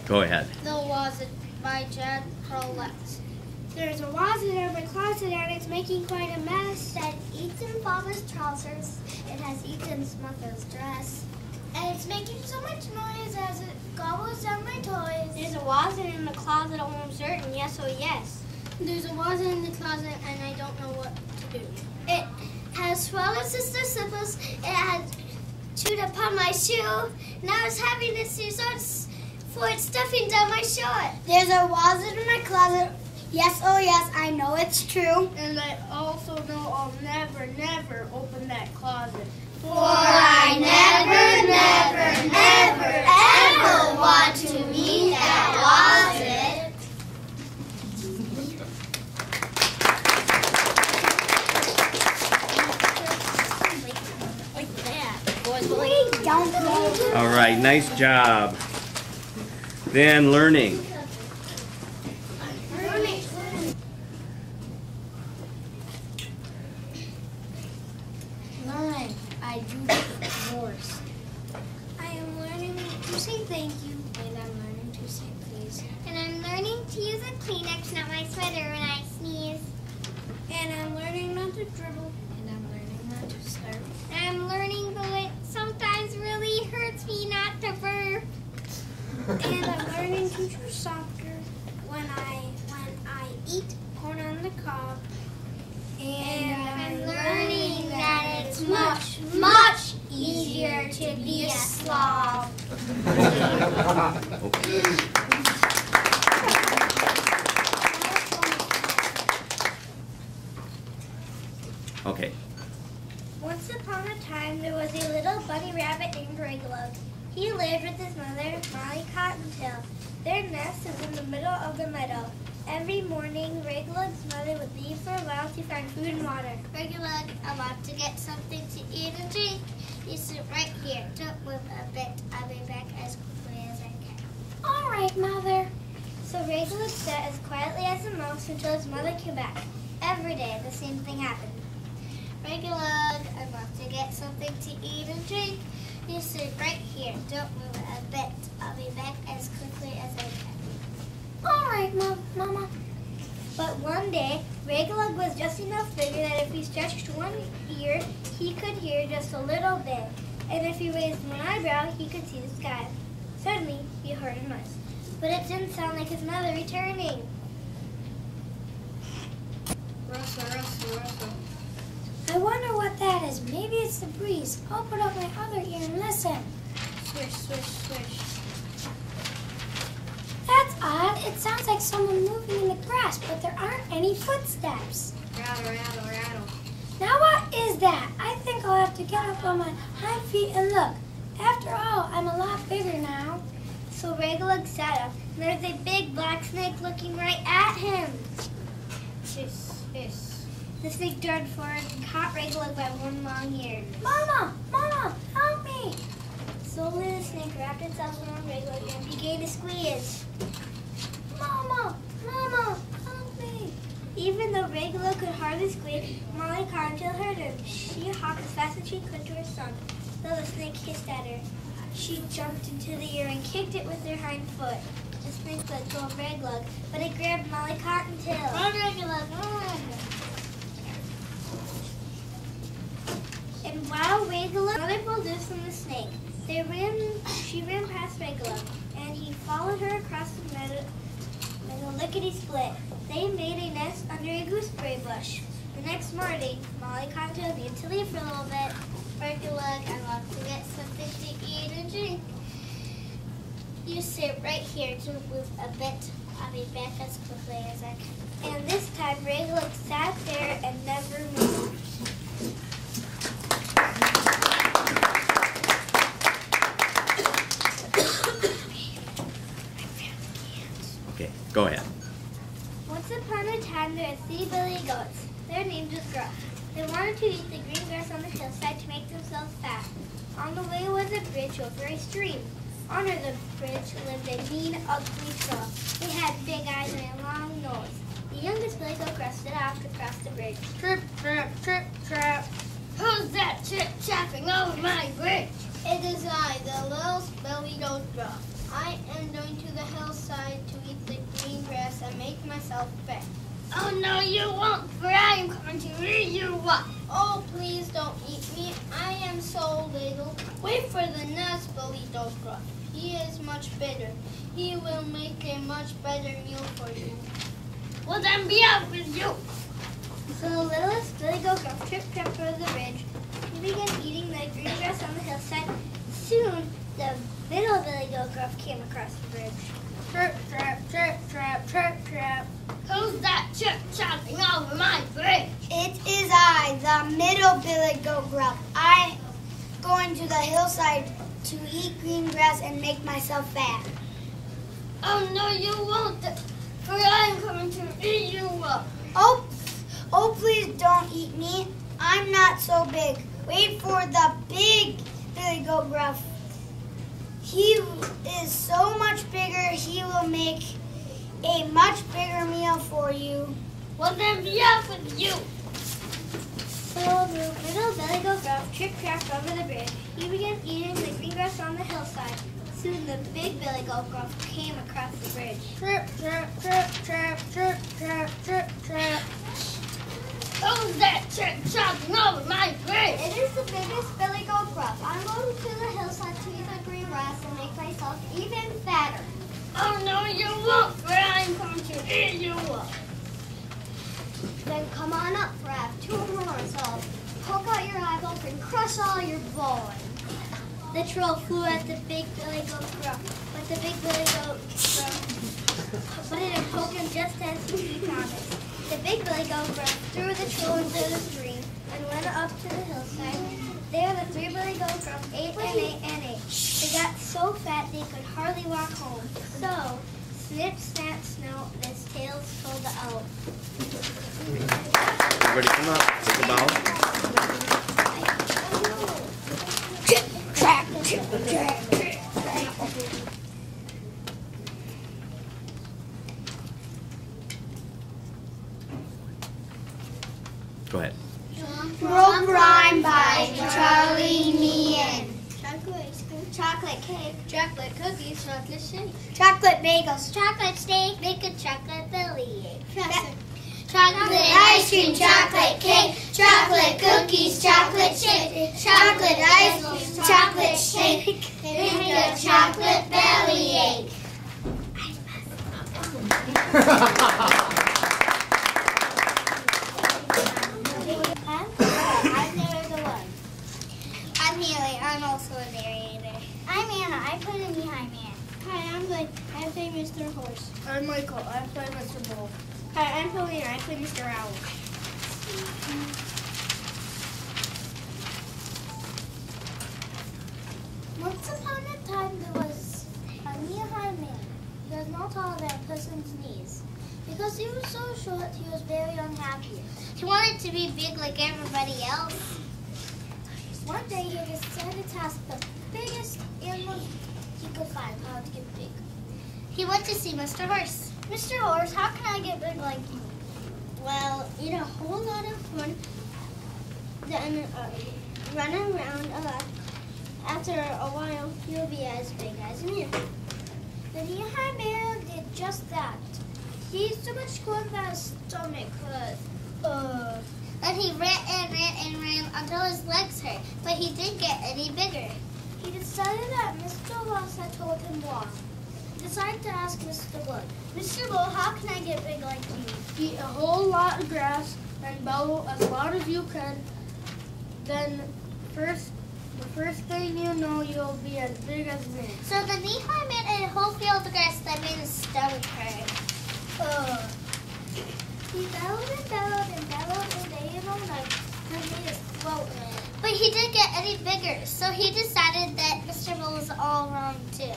Go ahead. The Wazit by Jan Paulsen. There's a Wazit in my closet and it's making quite a mess. It eats in Papa's trousers. It has eaten mother's dress. And it's making so much noise as it gobbles down my toys. There's a Wazit in the closet, oh I'm certain, yes oh yes. There's a Wazit in the closet and I don't know what to do. It has swallowed Sister Syphilis. It has chewed upon my shoe. Now it's having its results for its stuffing down my short. There's a Wazit in my closet. Yes, oh yes, I know it's true. And I also know I'll never, never open that closet. For I never, never, never, ever want to meet that Wazit. All right, nice job. Then learning. Learning. I do divorce. I am learning to say thank you. And I'm learning to say please. And I'm learning to use a Kleenex, not my sweater, when I sneeze. And I'm learning not to dribble. And I'm learning not to slurp. And I'm learning though it sometimes really hurts me not to burp. And I'm learning to chew softer when I eat corn on the cob. And I'm learning that it's much, much easier to be a slob. Okay. Once upon a time, there was a little bunny rabbit named Raggylug. He lived with his mother, Molly Cottontail. Their nest is in the middle of the meadow. Every morning, Raggylug's mother would leave for a while to find food and water. Raggylug, I want to get something to eat and drink. You sit right here. Don't move a bit. I'll be back as quickly as I can. All right, Mother. So Raggylug sat as quietly as a mouse until his mother came back. Every day, the same thing happened. Raggylug, I want to get something to eat and drink. You sit right here. Don't move a bit. I'll be back as quickly as I can. All right, Mama. But one day, Raggylug was just enough bigger that if he stretched one ear, he could hear just a little bit. And if he raised one eyebrow, he could see the sky. Suddenly, he heard a noise. But it didn't sound like his mother returning. Rustle, rustle, rustle. I wonder what that is. Maybe it's the breeze. I'll put up my other ear and listen. Swish, swish, swish. That's odd. It sounds like someone moving in the grass, but there aren't any footsteps. Rattle, rattle, rattle. Now what is that? I think I'll have to get up on my hind feet and look. After all, I'm a lot bigger now. So Raggylug sat up, and there was a big black snake looking right at him. Hiss, hiss. The snake darted forward and caught Raggylug by one long ear. Mama, help me. Slowly the snake wrapped itself around Raggylug and began to squeeze. Mama, help me. Even though Raggylug could hardly squeak, Molly Cottontail heard him. She hopped as fast as she could to her son, though the snake hissed at her. She jumped into the ear and kicked it with her hind foot. The snake let go of Raggylug, but it grabbed Molly Cottontail. Run, Raggylug, run. And while Raggylug, mother pulled loose from the snake. She ran past Raggylug, and he followed her across the meadow lickety-split. They made a nest under a gooseberry bush. The next morning, Molly Cottontail needed to leave for a little bit. Raggylug, I want to get something to eat and drink. You sit right here to move a bit. I'll be back as quickly as I can. And this time, Raggylug sat there and never moved. Okay, go ahead. Once upon a time, there were 3 billy goats. Their names was Gruff. They wanted to eat the green grass on the hillside to make themselves fat. On the way was a bridge over a stream. Under the bridge lived a mean, ugly troll. They had big eyes and a long nose. The youngest billy goat crossed it off to cross the bridge. Trip, trap, trip, trap. Who's that chip-chapping over my bridge? It is I, the little billy goat Gruff. I am going to the hillside to eat the green grass and make myself fat. Oh no, you won't, for I am going to eat you up. Oh, please don't eat me. I am so little. Wait for the next little gruff. He is much better. He will make a much better meal for you. Well then be out with you. So the littlest Billy Goat Gruff tripped over the bridge. He began eating the green grass on the hillside. Soon, the middle Billy Goat Gruff came across the bridge. Trip, trap, trip, trap, trip, trap. Who's that chip chopping over my bridge? It is I, the middle Billy Goat Gruff. I'm going to the hillside to eat green grass and make myself fat. Oh no, you won't, for I am coming to eat you up. Oh, please don't eat me. I'm not so big. Wait for the big Billy Goat Gruff. He is so much bigger, he will make a much bigger meal for you. Well then be out with you. So the little Billy Goat Gruff tripped over the bridge. He began eating the green grass on the hillside. Soon the big Billy Goat Gruff came across the bridge. Trip, trap, trip, trap, trip, trap, trip, trap. Who's that chip chopping over my bridge? It is the biggest Billy Goat Gruff. I'm going to the hillside to eat the green grass and make myself even fatter. Oh no, you won't, for I am coming to eat you up. Then come on up, for I have 2 horns. I'll poke out your eyeballs and crush all your bones. The troll flew at the big Billy Goat Gruff, but the big Billy Goat Gruff put it and poked him just as he promised. The big Billy Goat Gruff threw the troll into the stream and went up to the hillside. There the 3 Billy Goat Gruff ate and ate and ate. They got so fat they could hardly walk home. So, snip, snap, snout, his tails pulled out. Everybody come up. Take a bow. Track, track, track. Go ahead. Broke rhyme by Charlie Meehan. Chocolate cake, Chocolate cookies, chocolate shake. Chocolate bagels. chocolate steak, bacon, chocolate belly. Chocolate ice cream, chocolate cake, chocolate cookies, chocolate shake, chocolate ice cream, chocolate shake, make a chocolate belly ache. I'm the one. I'm Haley, I'm also a narrator. I'm Anna. I play the knee-high man. Hi, I'm Blake, I play Mr. Horse. I'm Michael. I play Mr. Bull. Hi, I'm Paulina, I play Mr. Owl. Once upon a time, there was a knee-high man. He was no taller than a person's knees. Because he was so short, he was very unhappy. He wanted to be big like everybody else. One day, he decided to ask the biggest animal he could find how to get big. He went to see Mr. Horse. Mr. Horse, how can I get big like you? Well, eat a whole lot of food, then run around a lot. After a while, you'll be as big as me. The knee-high man did just that. He ate so much corn that his stomach hurt. Then he ran and ran and ran until his legs hurt, but he didn't get any bigger. He decided that Mr. Ross had told him wrong. He decided to ask Mr. Wood, Mr. Bull, how can I get big like you? Eat a whole lot of grass and bellow as loud as you can. Then the first thing you know, you'll be as big as me. So the knee-high man ate a whole field of grass that made his stomach hurt. He bellowed and bellowed and bellowed all day and all night and made his throat hurt. But he didn't get any bigger, so he decided that Mr. Bull was all wrong too.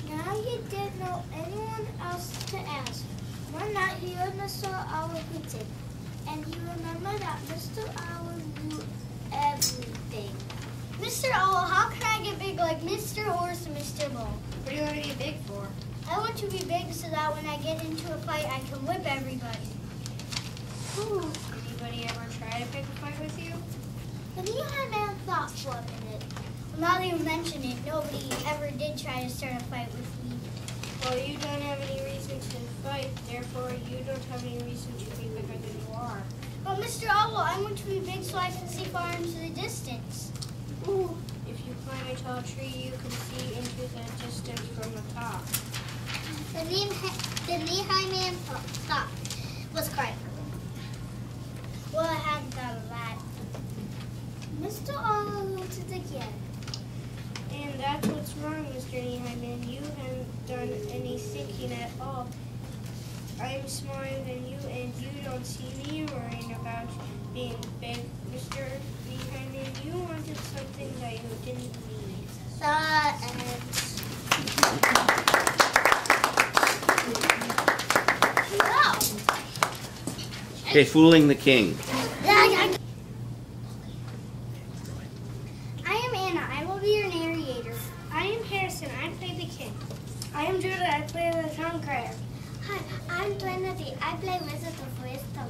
Now he didn't know anyone else to ask. One night he heard Mr. Owl hooting, and he remembered that Mr. Owl knew everything. Mr. Owl, how can I get big like Mr. Horse and Mr. Bull? What do you want to get big for? I want to be big so that when I get into a fight, I can whip everybody. Anybody ever try to pick a fight with you? The knee-high man thought for a minute. Now that you mention it, nobody ever did try to start a fight with me. Well, you don't have any reason to fight, therefore you don't have any reason to be bigger than you are. But Mr. Owl, I want to be big so I can see far into the distance. Ooh, if you climb a tall tree, you can see into the distance from the top. The knee-high man stopped, was crying. Well, I hadn't thought of that. Mr. Owl looked it again. And that's what's wrong, Mr. Knee-High-Man. You haven't done any thinking at all. I'm smaller than you, and you don't see me worrying about being big. Mr. Knee-High-Man, you wanted something that you didn't need. Okay, fooling the king. I am Anna. I will be your narrator. I am Harrison. I play the king. I am Judah. I play the town crier. Hi, I'm Trinity. I play Wizard of Wisdom.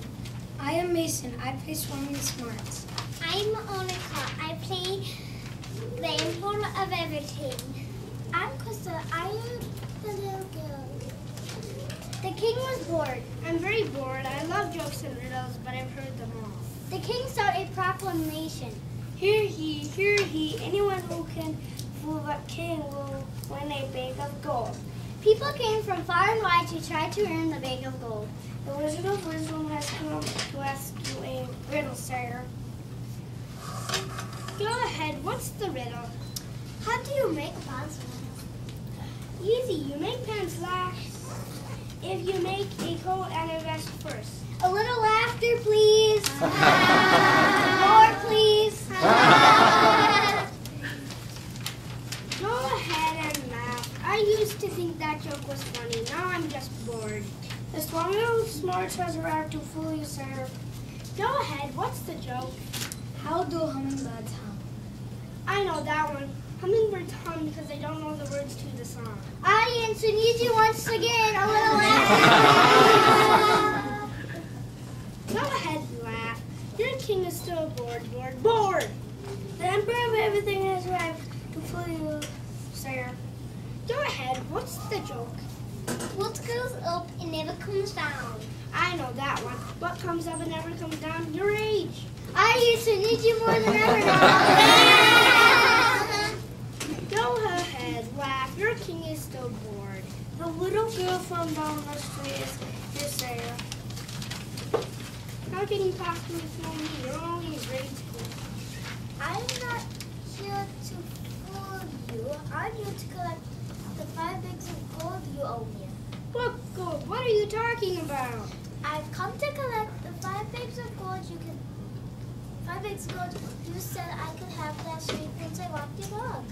I am Mason. I play Swimming Smarts. I'm Onika. I play the Emperor of Everything. I'm Krista. I am the little girl. The king was bored. I'm very bored. I love jokes and riddles, but I've heard them all. The king started a proclamation. Hear he, anyone who can fool the king will win a bag of gold. People came from far and wide to try to earn the bag of gold. The Wizard of Wisdom has come to ask you a riddle, sire. Go ahead, what's the riddle? How do you make pants laugh? Easy, you make pants laugh if you make a coat and a vest first. A little laughter, please. More, please. Go ahead and laugh. I used to think that joke was funny. Now I'm just bored. The Swimming Smarts has arrived to fool you, sir. Go ahead. What's the joke? How do hummingbirds hum? I know that one. Hummingbirds hum because they don't know the words to the song. Audience, we need you once again. A little laughter. Go ahead, laugh. Your king is still bored. The Emperor of Everything has arrived to fool you, sir. Go ahead. What's the joke? What goes up and never comes down. I know that one. What comes up and never comes down? Your age. I used to need you more than ever now. Go ahead, laugh. Your king is still bored. The little girl from down the street is there. How can you possibly fool me? You're only in grade school. I'm not here to fool you. I'm here to collect the 5 bags of gold you owe me. What gold? What are you talking about? I've come to collect the 5 bags of gold you can. 5 bags of gold you said I could have last week once I walked your dog.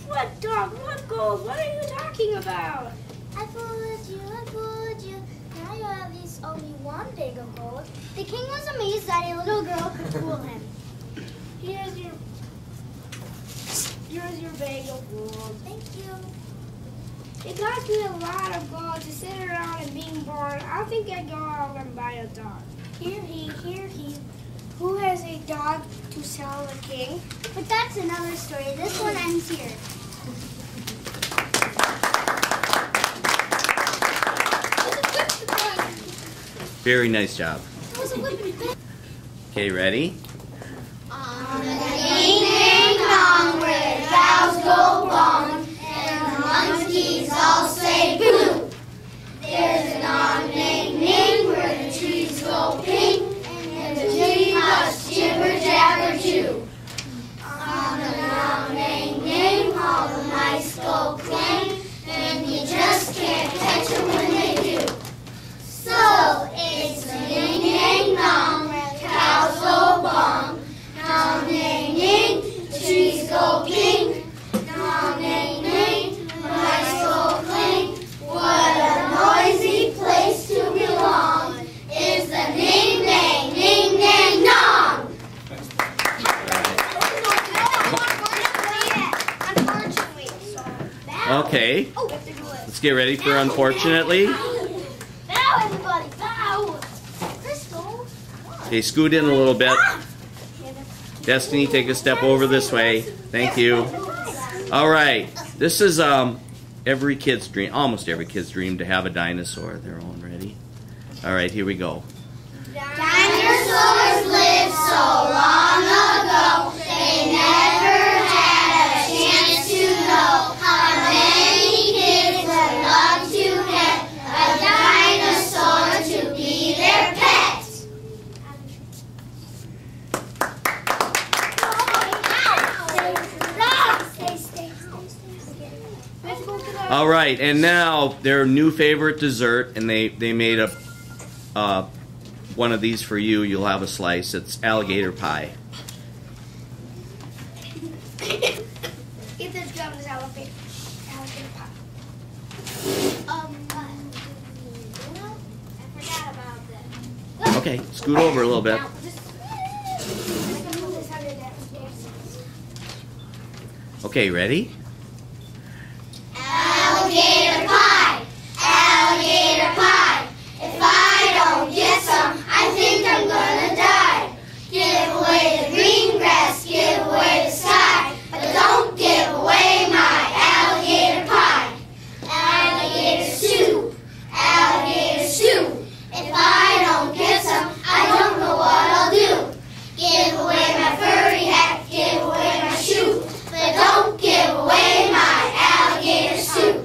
What dog? What gold? What are you talking about? I fooled you. Now you at least owe me 1 bag of gold. The king was amazed that a little girl could fool him. Here's your bag of gold. Thank you. It cost me a lot of gold to sit around and being bored. I think I'd go out and buy a dog. Hear he. Who has a dog to sell the king? But that's another story. This one ends here. Very nice job. Okay, ready? On the ding ding dong where the cows go bong and the monkeys all say boo. There's an on ning ning where the trees go pink and the tree must jibber jabber too. On the long ning ning all the mice go clang and you just can't catch them when they do. So it's the ding ding dong where the cows go bong. Nom ning ning, trees go pink. Nom ning ning, mice go cling. What a noisy place to belong is the ning ning ning ning dong. Okay. Let's get ready for Unfortunately. Bow, everybody, bow. Crystal. Okay, scoot in a little bit. Destiny, take a step over this way. Thank you. All right. This is every kid's dream, almost every kid's dream, to have a dinosaur. They're all ready. All right, here we go. Dinosaurs lived so long ago, they never had a chance to know how many kids would love to have a dinosaur to be their pet. All right, and now their new favorite dessert, and they made a one of these for you. You'll have a slice. It's alligator pie. Ethan's grabbing his alligator pie. I forgot about that. Okay, scoot over a little bit. Okay, ready? Alligator pie, alligator pie. If I don't get some, I think I'm gonna die. Give away the green grass, give away the sky, but don't give away my alligator pie. Alligator soup, alligator soup. If I don't get some, I don't know what I'll do. Give away my furry hat, give away my shoe, but don't give away my alligator soup.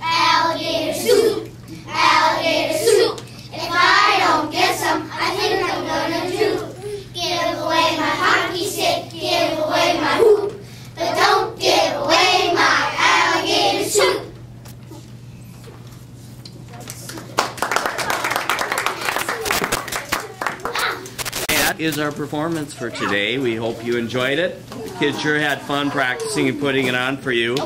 Alligator soup, alligator soup. If I don't get some, I think I'm gonna do. Give away my hockey stick, give away my hoop, but don't give away my alligator soup. That is our performance for today. We hope you enjoyed it. The kids sure had fun practicing and putting it on for you.